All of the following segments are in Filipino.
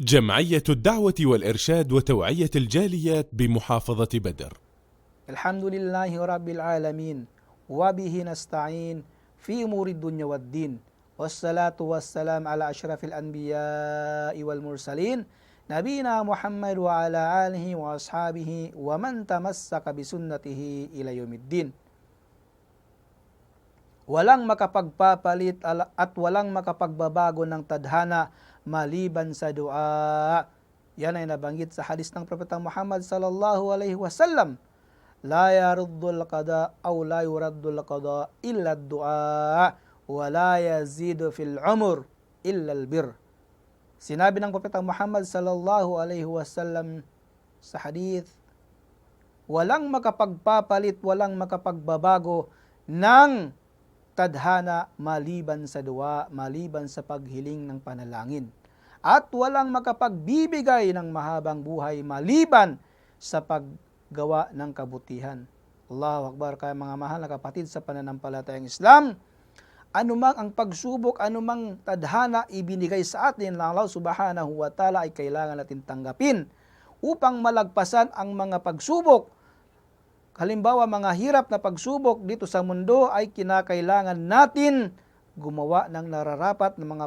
جمعية الدعوة والإرشاد وتوعية الجاليات بمحافظة بدر. الحمد لله رب العالمين وبه نستعين في أمور الدنيا والدين والصلاة والسلام على أشرف الأنبياء والمرسلين نبينا محمد وعلى آله وأصحابه ومن تمسك بسنته إلى يوم الدين. Walang makapagpapalit at walang makapagbabago ng tadhana maliban sa dua. Yan ay nabanggit sa hadis ng Propeta Muhammad sallallahu alaihi wasallam. La yaruddul qada aw la yuraddul qada illa ad-du'a wa la yazidu fil umur illa al-bir. Sinabi ng Propeta Muhammad sallallahu alaihi wasallam sa hadith, walang makapagpapalit, walang makapagbabago ng tadhana maliban sa dua, maliban sa paghiling ng panalangin. At walang makapagbibigay ng mahabang buhay maliban sa paggawa ng kabutihan. Allahu Akbar. Kaya mga mahal na kapatid sa pananampalatayang Islam, anumang ang pagsubok, anumang tadhana ibinigay sa atin ng Allah Subhanahu wa Ta'ala ay kailangan natin tanggapin upang malagpasan ang mga pagsubok. Halimbawa, mga hirap na pagsubok dito sa mundo ay kinakailangan natin gumawa ng nararapat na mga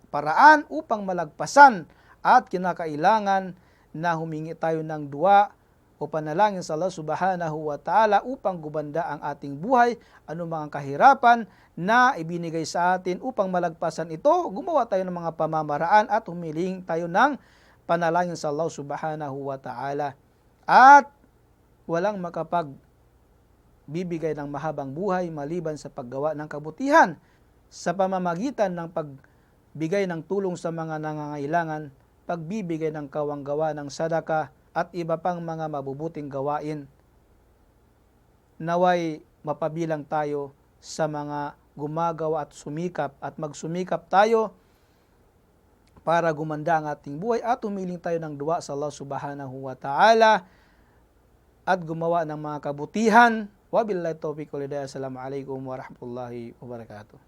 paraan upang malagpasan at kinakailangan na humingi tayo ng dua o panalangin sa Allah Subhanahu wa Ta'ala upang gumanda ang ating buhay, anumang kahirapan na ibinigay sa atin upang malagpasan ito, gumawa tayo ng mga pamamaraan at humiling tayo ng panalangin sa Allah Subhanahu wa Ta'ala. At walang makapagbibigay ng mahabang buhay maliban sa paggawa ng kabutihan sa pamamagitan ng pagbigay ng tulong sa mga nangangailangan, pagbibigay ng kawanggawa ng sadaka at iba pang mga mabubuting gawain. Naway mapabilang tayo sa mga gumagawa at sumikap at magsumikap tayo para gumanda ang ating buhay at humiling tayo ng dua sa Allah Subhanahu wa Ta'ala at gumawa ng mga kabutihan. Wabillahi taufiq wal hidayah. Assalamualaikum warahmatullahi wabarakatuh.